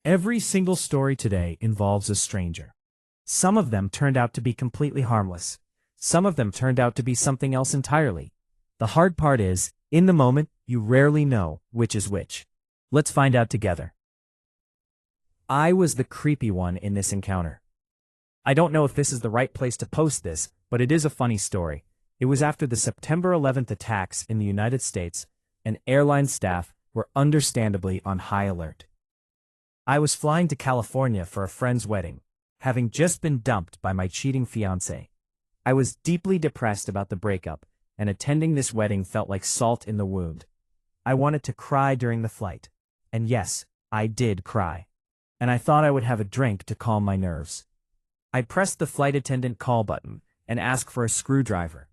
Every single story today involves a stranger. Some of them turned out to be completely harmless. Some of them turned out to be something else entirely. The hard part is, in the moment, you rarely know which is which. Let's find out together. I was the creepy one in this encounter. I don't know if this is the right place to post this, but it is a funny story. It was after the September 11th attacks in the United States, and airline staff were understandably on high alert. I was flying to California for a friend's wedding, having just been dumped by my cheating fiancé. I was deeply depressed about the breakup, and attending this wedding felt like salt in the wound. I wanted to cry during the flight. And yes, I did cry. And I thought I would have a drink to calm my nerves. I pressed the flight attendant call button and asked for a screwdriver.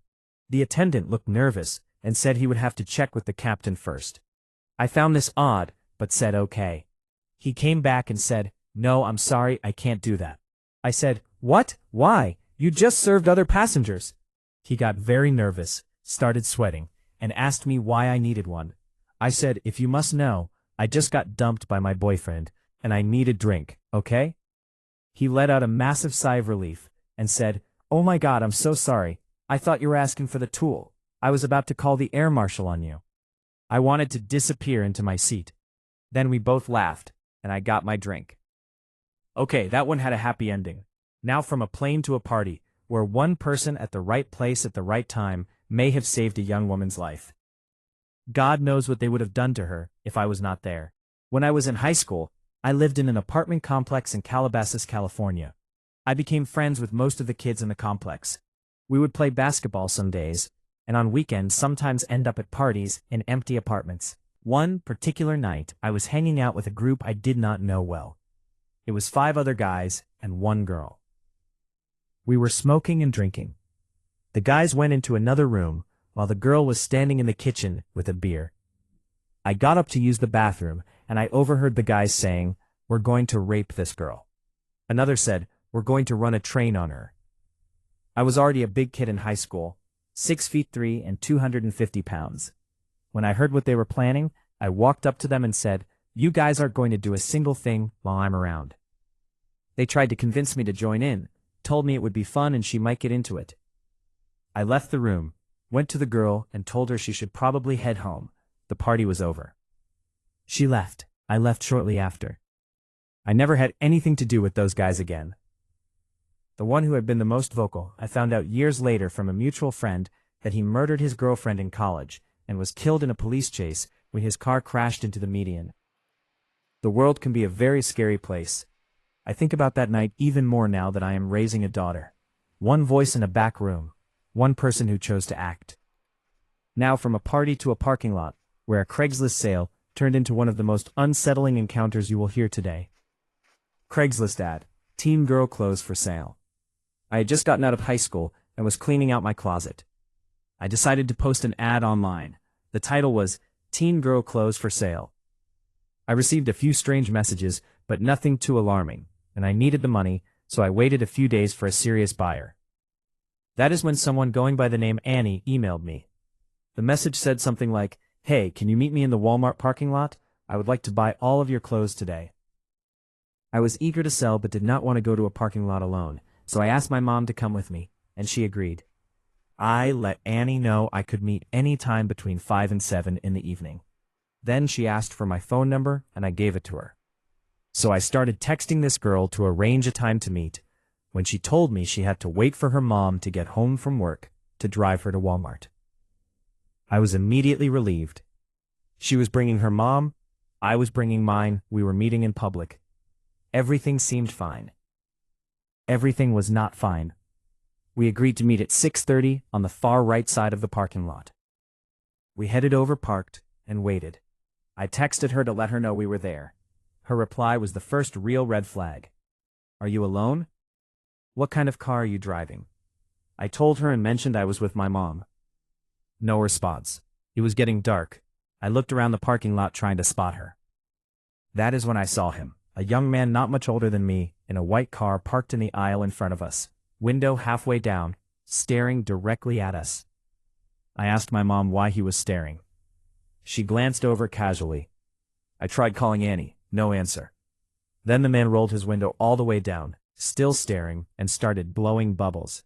The attendant looked nervous and said he would have to check with the captain first. I found this odd, but said okay. He came back and said, "No, I'm sorry, I can't do that." I said, "What? Why? You just served other passengers." He got very nervous, started sweating, and asked me why I needed one. I said, "If you must know, I just got dumped by my boyfriend, and I need a drink, okay?" He let out a massive sigh of relief and said, "Oh my God, I'm so sorry. I thought you were asking for the tool. I was about to call the air marshal on you." I wanted to disappear into my seat. Then we both laughed, and I got my drink. Okay, that one had a happy ending. Now from a plane to a party, where one person at the right place at the right time may have saved a young woman's life. God knows what they would have done to her if I was not there. When I was in high school, I lived in an apartment complex in Calabasas, California. I became friends with most of the kids in the complex. We would play basketball some days, and on weekends sometimes end up at parties in empty apartments. One particular night, I was hanging out with a group I did not know well. It was 5 other guys and 1 girl. We were smoking and drinking. The guys went into another room, while the girl was standing in the kitchen with a beer. I got up to use the bathroom, and I overheard the guys saying, "We're going to rape this girl." Another said, "We're going to run a train on her." I was already a big kid in high school, 6'3" and 250 pounds. When I heard what they were planning, I walked up to them and said, "You guys aren't going to do a single thing while I'm around." They tried to convince me to join in, told me it would be fun and she might get into it. I left the room, went to the girl and told her she should probably head home. The party was over. She left. I left shortly after. I never had anything to do with those guys again. The one who had been the most vocal, I found out years later from a mutual friend that he murdered his girlfriend in college and was killed in a police chase when his car crashed into the median. The world can be a very scary place. I think about that night even more now that I am raising a daughter. One voice in a back room. One person who chose to act. Now from a party to a parking lot, where a Craigslist sale turned into one of the most unsettling encounters you will hear today. Craigslist ad, teen girl clothes for sale. I had just gotten out of high school and was cleaning out my closet. I decided to post an ad online. The title was, "Teen Girl Clothes for Sale." I received a few strange messages, but nothing too alarming, and I needed the money, so I waited a few days for a serious buyer. That is when someone going by the name Annie emailed me. The message said something like, "Hey, can you meet me in the Walmart parking lot? I would like to buy all of your clothes today." I was eager to sell but did not want to go to a parking lot alone, so I asked my mom to come with me, and she agreed. I let Annie know I could meet any time between 5 and 7 in the evening. Then she asked for my phone number, and I gave it to her. So I started texting this girl to arrange a time to meet, when she told me she had to wait for her mom to get home from work to drive her to Walmart. I was immediately relieved. She was bringing her mom, I was bringing mine, we were meeting in public. Everything seemed fine. Everything was not fine. We agreed to meet at 6:30 on the far right side of the parking lot. We headed over, parked, and waited. I texted her to let her know we were there. Her reply was the first real red flag. "Are you alone? What kind of car are you driving?" I told her and mentioned I was with my mom. No response. It was getting dark. I looked around the parking lot trying to spot her. That is when I saw him, a young man not much older than me, in a white car parked in the aisle in front of us, window halfway down, staring directly at us. I asked my mom why he was staring. She glanced over casually. I tried calling Annie. No answer. Then the man rolled his window all the way down, still staring, and started blowing bubbles.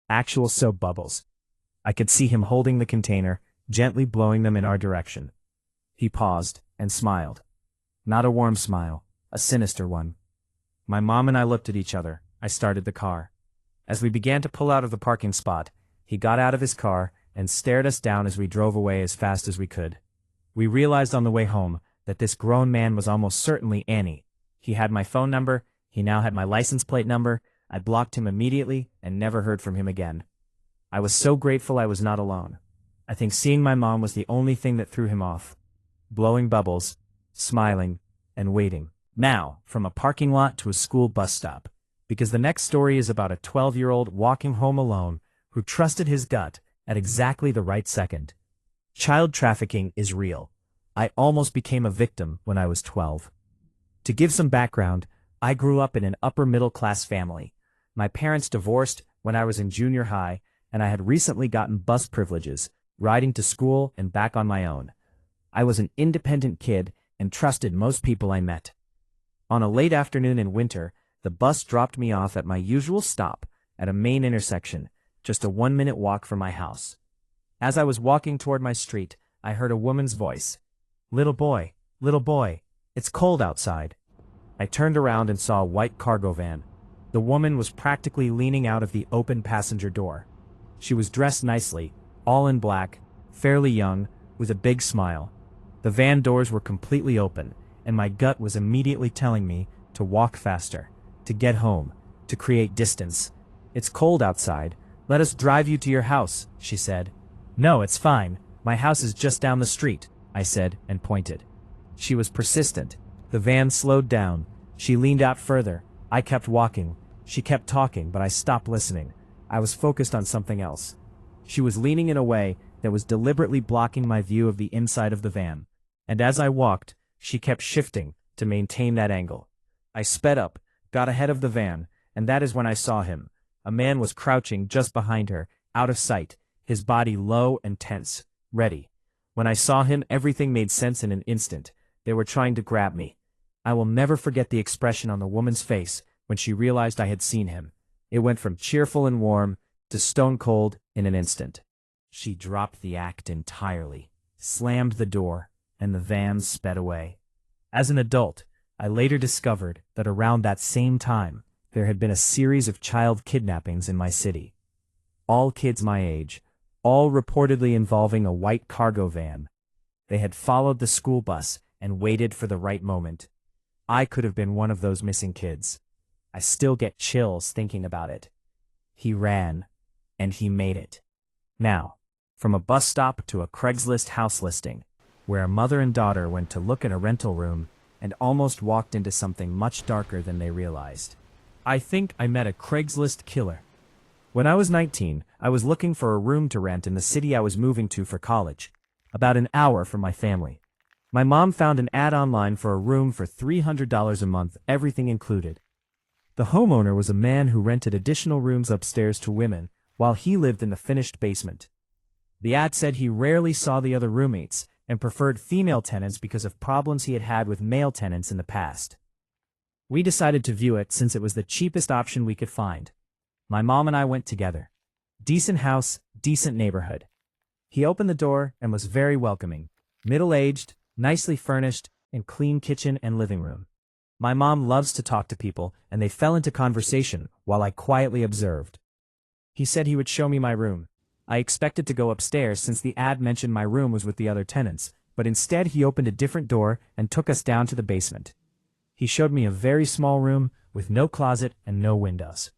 Actual soap bubbles. I could see him holding the container, gently blowing them in our direction. He paused and smiled. Not a warm smile, a sinister one. My mom and I looked at each other. I started the car. As we began to pull out of the parking spot, he got out of his car and stared us down as we drove away as fast as we could. We realized on the way home that this grown man was almost certainly Annie. He had my phone number, he now had my license plate number. I blocked him immediately and never heard from him again. I was so grateful I was not alone. I think seeing my mom was the only thing that threw him off. Blowing bubbles, smiling, and waiting. Now, from a parking lot to a school bus stop, because the next story is about a 12-year-old walking home alone who trusted his gut at exactly the right second. Child trafficking is real. I almost became a victim when I was 12. To give some background, I grew up in an upper-middle-class family. My parents divorced when I was in junior high, and I had recently gotten bus privileges, riding to school and back on my own. I was an independent kid and trusted most people I met. On a late afternoon in winter, the bus dropped me off at my usual stop at a main intersection, just a 1-minute walk from my house. As I was walking toward my street, I heard a woman's voice. Little boy, it's cold outside." I turned around and saw a white cargo van. The woman was practically leaning out of the open passenger door. She was dressed nicely, all in black, fairly young, with a big smile. The van doors were completely open, and my gut was immediately telling me to walk faster, to get home, to create distance. "It's cold outside. Let us drive you to your house," she said. "No, it's fine. My house is just down the street," I said and pointed. She was persistent. The van slowed down. She leaned out further. I kept walking. She kept talking, but I stopped listening. I was focused on something else. She was leaning in a way that was deliberately blocking my view of the inside of the van. And as I walked, she kept shifting to maintain that angle. I sped up, got ahead of the van, and that is when I saw him. A man was crouching just behind her, out of sight, his body low and tense, ready. When I saw him, everything made sense in an instant. They were trying to grab me. I will never forget the expression on the woman's face when she realized I had seen him. It went from cheerful and warm to stone cold in an instant. She dropped the act entirely, slammed the door, and the van sped away. As an adult, I later discovered that around that same time, there had been a series of child kidnappings in my city. All kids my age, all reportedly involving a white cargo van. They had followed the school bus and waited for the right moment. I could have been one of those missing kids. I still get chills thinking about it. He ran, and he made it. Now, from a bus stop to a Craigslist house listing, where a mother and daughter went to look at a rental room and almost walked into something much darker than they realized. I think I met a Craigslist killer. When I was 19, I was looking for a room to rent in the city I was moving to for college, about an hour from my family. My mom found an ad online for a room for $300 a month, everything included. The homeowner was a man who rented additional rooms upstairs to women, while he lived in the finished basement. The ad said he rarely saw the other roommates and preferred female tenants because of problems he had had with male tenants in the past. We decided to view it since it was the cheapest option we could find. My mom and I went together. Decent house, decent neighborhood. He opened the door and was very welcoming. Middle-aged, nicely furnished, and clean kitchen and living room. My mom loves to talk to people, and they fell into conversation while I quietly observed. He said he would show me my room. I expected to go upstairs since the ad mentioned my room was with the other tenants, but instead he opened a different door and took us down to the basement. He showed me a very small room with no closet and no windows.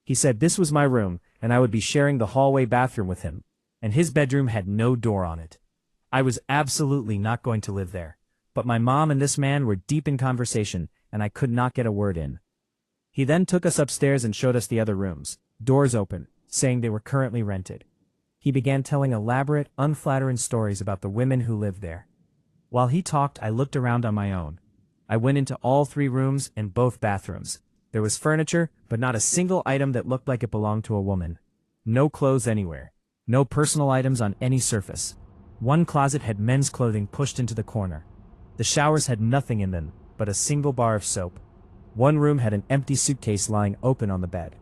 He said this was my room, and I would be sharing the hallway bathroom with him, and his bedroom had no door on it. I was absolutely not going to live there, but my mom and this man were deep in conversation, and I could not get a word in. He then took us upstairs and showed us the other rooms, doors open, saying they were currently rented. He began telling elaborate, unflattering stories about the women who lived there. While he talked, I looked around on my own. I went into all 3 rooms and both bathrooms. There was furniture, but not a single item that looked like it belonged to a woman. No clothes anywhere. No personal items on any surface. One closet had men's clothing pushed into the corner. The showers had nothing in them but a single bar of soap. One room had an empty suitcase lying open on the bed.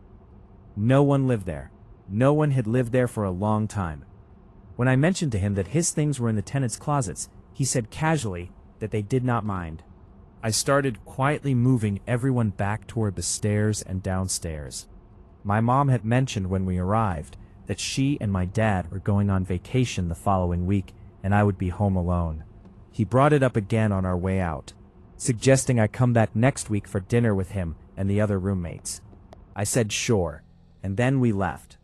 No one lived there. No one had lived there for a long time. When I mentioned to him that his things were in the tenants' closets, he said casually that they did not mind. I started quietly moving everyone back toward the stairs and downstairs. My mom had mentioned when we arrived that she and my dad were going on vacation the following week and I would be home alone. He brought it up again on our way out, suggesting I come back next week for dinner with him and the other roommates. I said sure, and then we left.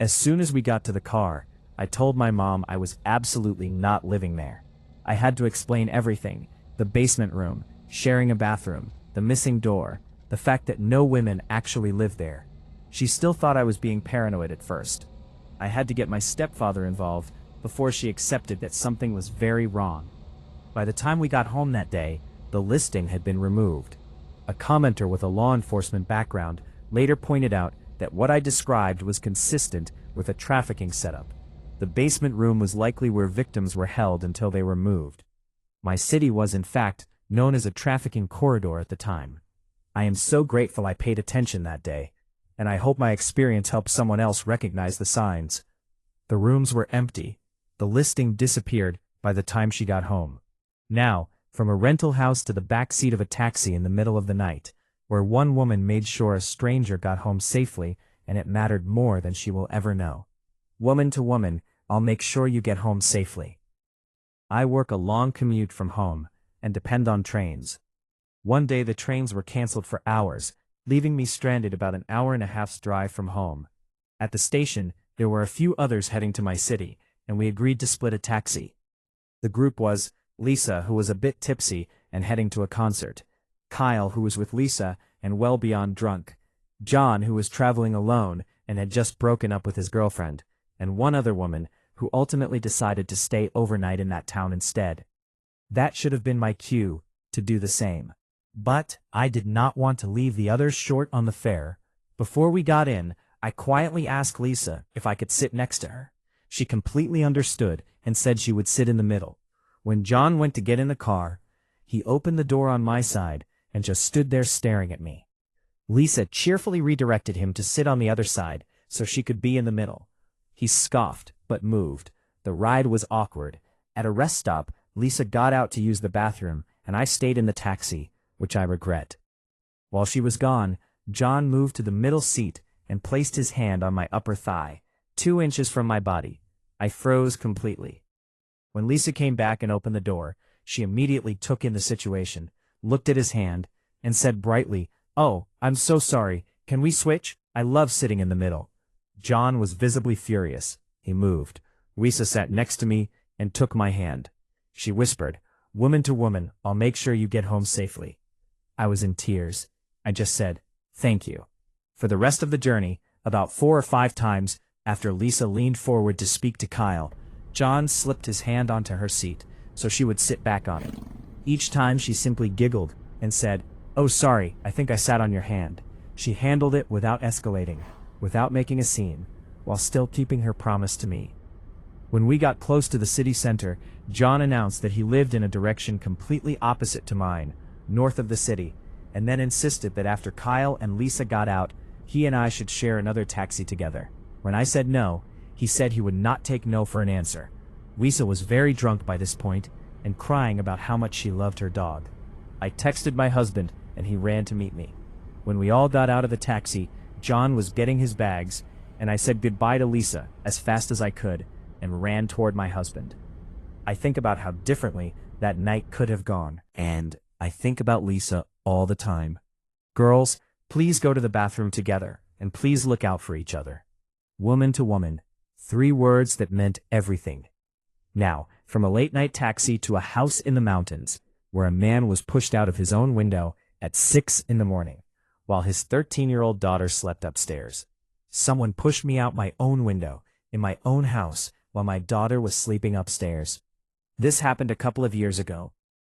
As soon as we got to the car, I told my mom I was absolutely not living there. I had to explain everything: the basement room, sharing a bathroom, the missing door, the fact that no women actually lived there. She still thought I was being paranoid at first. I had to get my stepfather involved before she accepted that something was very wrong. By the time we got home that day, the listing had been removed. A commenter with a law enforcement background later pointed out that what I described was consistent with a trafficking setup. The basement room was likely where victims were held until they were moved. My city was, in fact, known as a trafficking corridor at the time. I am so grateful I paid attention that day, and I hope my experience helped someone else recognize the signs. The rooms were empty. The listing disappeared by the time she got home. Now, from a rental house to the back seat of a taxi in the middle of the night, where one woman made sure a stranger got home safely, and it mattered more than she will ever know. Woman to woman, I'll make sure you get home safely. I work a long commute from home, and depend on trains. One day the trains were canceled for hours, leaving me stranded about an hour and a half's drive from home. At the station, there were a few others heading to my city, and we agreed to split a taxi. The group was Lisa, who was a bit tipsy and heading to a concert; Kyle, who was with Lisa and well beyond drunk; John, who was traveling alone and had just broken up with his girlfriend; and one other woman, who ultimately decided to stay overnight in that town instead. That should have been my cue to do the same. But I did not want to leave the others short on the fare. Before we got in, I quietly asked Lisa if I could sit next to her. She completely understood and said she would sit in the middle. When John went to get in the car, he opened the door on my side and just stood there staring at me. Lisa cheerfully redirected him to sit on the other side so she could be in the middle. He scoffed, but moved. The ride was awkward. At a rest stop, Lisa got out to use the bathroom, and I stayed in the taxi, which I regret. While she was gone, John moved to the middle seat and placed his hand on my upper thigh, 2 inches from my body. I froze completely. When Lisa came back and opened the door, she immediately took in the situation, looked at his hand, and said brightly, "Oh, I'm so sorry. Can we switch? I love sitting in the middle." John was visibly furious. He moved. Lisa sat next to me and took my hand. She whispered, "Woman to woman, I'll make sure you get home safely." I was in tears. I just said, "Thank you." For the rest of the journey, about 4 or 5 times, after Lisa leaned forward to speak to Kyle, John slipped his hand onto her seat so she would sit back on it. Each time she simply giggled and said, "Oh, sorry, I think I sat on your hand." She handled it without escalating, without making a scene, while still keeping her promise to me. When we got close to the city center, John announced that he lived in a direction completely opposite to mine, north of the city, and then insisted that after Kyle and Lisa got out, he and I should share another taxi together. When I said no, he said he would not take no for an answer. Lisa was very drunk by this point and crying about how much she loved her dog. I texted my husband and he ran to meet me. When we all got out of the taxi, John was getting his bags, and I said goodbye to Lisa as fast as I could and ran toward my husband. I think about how differently that night could have gone, and I think about Lisa all the time. Girls, please go to the bathroom together, and please look out for each other. Woman to woman, 3 words that meant everything. Now, from a late-night taxi to a house in the mountains, where a man was pushed out of his own window at 6 in the morning, while his 13-year-old daughter slept upstairs. Someone pushed me out my own window, in my own house, while my daughter was sleeping upstairs. This happened a couple of years ago.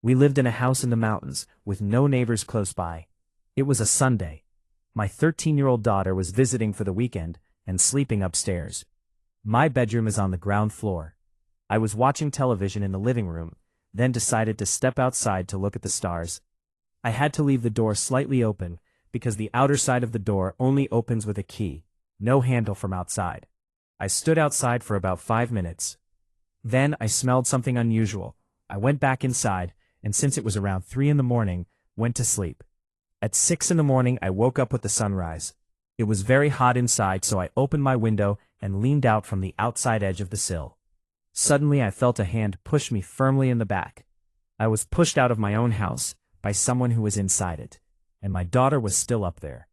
We lived in a house in the mountains, with no neighbors close by. It was a Sunday. My 13-year-old daughter was visiting for the weekend and sleeping upstairs. My bedroom is on the ground floor. I was watching television in the living room, then decided to step outside to look at the stars. I had to leave the door slightly open, because the outer side of the door only opens with a key, no handle from outside. I stood outside for about 5 minutes. Then I smelled something unusual. I went back inside, and since it was around 3 in the morning, went to sleep. At 6 in the morning I woke up with the sunrise. It was very hot inside, so I opened my window and leaned out from the outside edge of the sill. Suddenly I felt a hand push me firmly in the back. I was pushed out of my own house by someone who was inside it, and my daughter was still up there.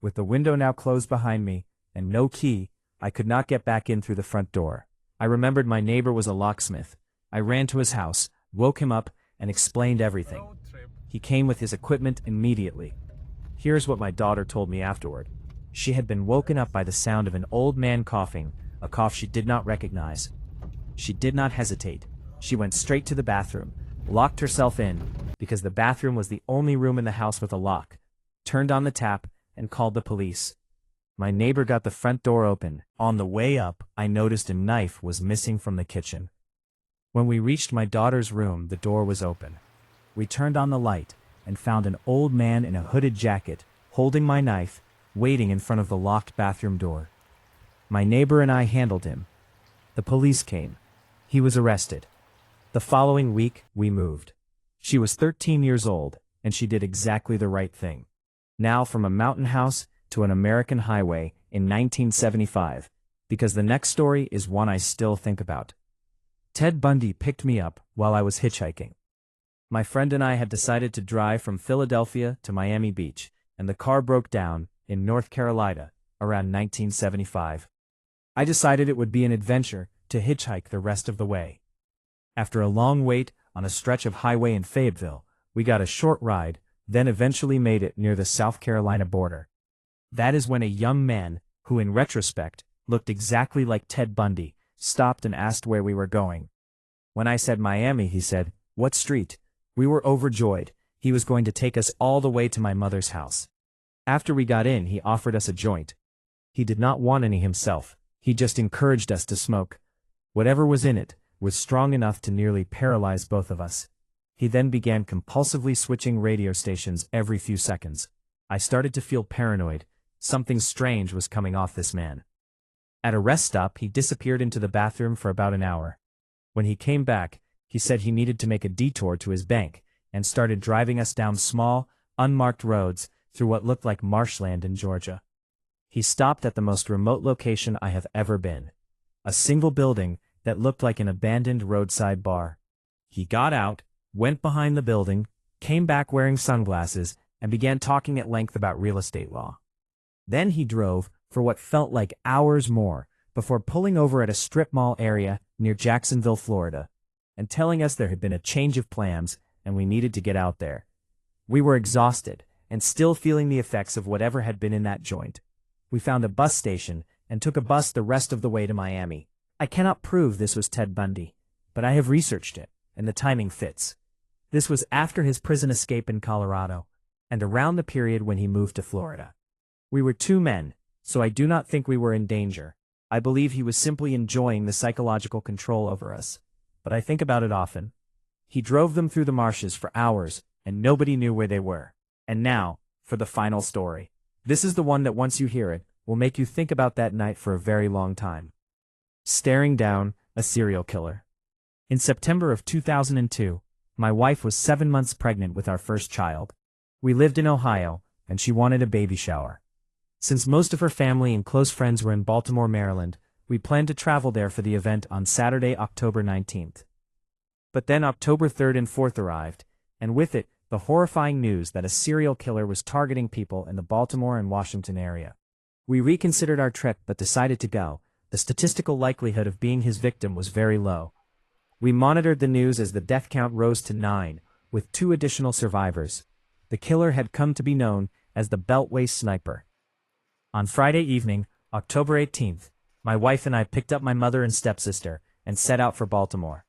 With the window now closed behind me, and no key, I could not get back in through the front door. I remembered my neighbor was a locksmith. I ran to his house, woke him up, and explained everything. He came with his equipment immediately. Here's what my daughter told me afterward. She had been woken up by the sound of an old man coughing, a cough she did not recognize. She did not hesitate. She went straight to the bathroom, locked herself in, because the bathroom was the only room in the house with a lock, turned on the tap, and called the police. My neighbor got the front door open. On the way up, I noticed a knife was missing from the kitchen. When we reached my daughter's room, the door was open. We turned on the light and found an old man in a hooded jacket, holding my knife, waiting in front of the locked bathroom door. My neighbor and I handled him. The police came. He was arrested. The following week, we moved. She was 13 years old, and she did exactly the right thing. Now from a mountain house to an American highway in 1975, because the next story is one I still think about. Ted Bundy picked me up while I was hitchhiking. My friend and I had decided to drive from Philadelphia to Miami Beach, and the car broke down in North Carolina around 1975. I decided it would be an adventure to hitchhike the rest of the way. After a long wait on a stretch of highway in Fayetteville, we got a short ride, then eventually made it near the South Carolina border. That is when a young man, who in retrospect looked exactly like Ted Bundy, stopped and asked where we were going. When I said Miami, he said, "What street?" We were overjoyed. He was going to take us all the way to my mother's house. After we got in, he offered us a joint. He did not want any himself. He just encouraged us to smoke. Whatever was in it was strong enough to nearly paralyze both of us. He then began compulsively switching radio stations every few seconds. I started to feel paranoid. Something strange was coming off this man. At a rest stop, he disappeared into the bathroom for about an hour. When he came back, he said he needed to make a detour to his bank, and started driving us down small, unmarked roads through what looked like marshland in Georgia. He stopped at the most remote location I have ever been. A single building that looked like an abandoned roadside bar. He got out, went behind the building, came back wearing sunglasses, and began talking at length about real estate law. Then he drove for what felt like hours more before pulling over at a strip mall area near Jacksonville, Florida, and telling us there had been a change of plans and we needed to get out there. We were exhausted and still feeling the effects of whatever had been in that joint. We found a bus station and took a bus the rest of the way to Miami. I cannot prove this was Ted Bundy, but I have researched it, and the timing fits. This was after his prison escape in Colorado, and around the period when he moved to Florida. We were 2 men, so I do not think we were in danger. I believe he was simply enjoying the psychological control over us, but I think about it often. He drove them through the marshes for hours, and nobody knew where they were. And now, for the final story. This is the one that once you hear it, will make you think about that night for a very long time. Staring down a serial killer. In September of 2002, my wife was 7 months pregnant with our first child. We lived in Ohio, and she wanted a baby shower. Since most of her family and close friends were in Baltimore, Maryland, we planned to travel there for the event on Saturday, October 19th. But then October 3rd and 4th arrived, and with it, the horrifying news that a serial killer was targeting people in the Baltimore and Washington area. We reconsidered our trip but decided to go. The statistical likelihood of being his victim was very low. We monitored the news as the death count rose to 9, with 2 additional survivors. The killer had come to be known as the Beltway sniper. On Friday evening, October 18th, my wife and I picked up my mother and stepsister and set out for Baltimore.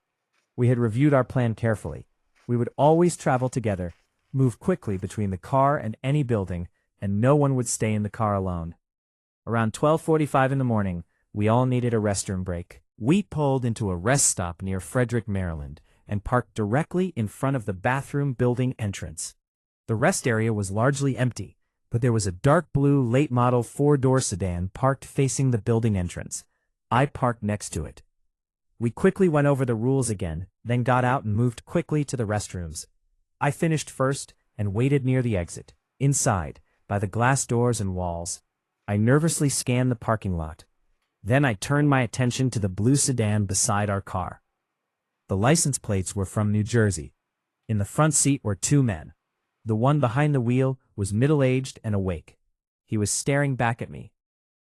We had reviewed our plan carefully. We would always travel together, move quickly between the car and any building, and no one would stay in the car alone. Around 12:45 in the morning, we all needed a restroom break. We pulled into a rest stop near Frederick, Maryland, and parked directly in front of the bathroom building entrance. The rest area was largely empty, but there was a dark blue late-model four-door sedan parked facing the building entrance. I parked next to it. We quickly went over the rules again, then got out and moved quickly to the restrooms. I finished first and waited near the exit. Inside, by the glass doors and walls, I nervously scanned the parking lot. Then I turned my attention to the blue sedan beside our car. The license plates were from New Jersey. In the front seat were two men. The one behind the wheel was middle-aged and awake. He was staring back at me.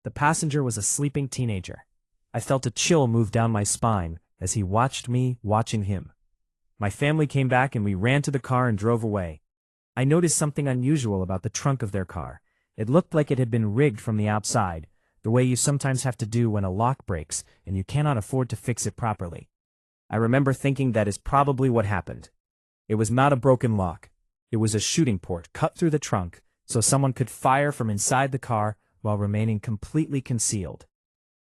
The passenger was a sleeping teenager. I felt a chill move down my spine as he watched me watching him. My family came back and we ran to the car and drove away. I noticed something unusual about the trunk of their car. It looked like it had been rigged from the outside, the way you sometimes have to do when a lock breaks and you cannot afford to fix it properly. I remember thinking that is probably what happened. It was not a broken lock. It was a shooting port cut through the trunk so someone could fire from inside the car while remaining completely concealed.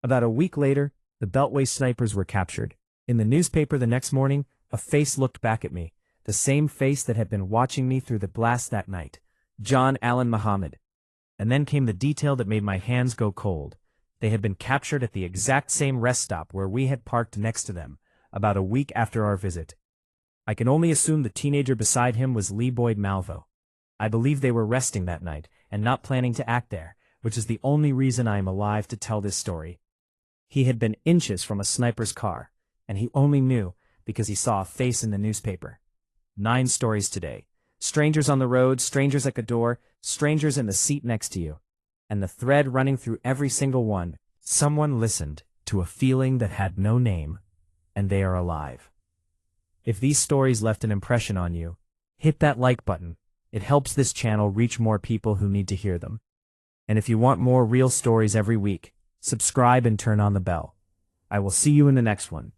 About a week later, the Beltway snipers were captured. In the newspaper the next morning, a face looked back at me, the same face that had been watching me through the blast that night. John Allen Muhammad. And then came the detail that made my hands go cold. They had been captured at the exact same rest stop where we had parked next to them, about a week after our visit. I can only assume the teenager beside him was Lee Boyd Malvo. I believe they were resting that night and not planning to act there, which is the only reason I am alive to tell this story. He had been inches from a sniper's car, and he only knew because he saw a face in the newspaper. 9 stories today. Strangers on the road, strangers at the door, strangers in the seat next to you. And the thread running through every single one, someone listened to a feeling that had no name, and they are alive. If these stories left an impression on you, hit that like button. It helps this channel reach more people who need to hear them. And if you want more real stories every week, subscribe and turn on the bell. I will see you in the next one.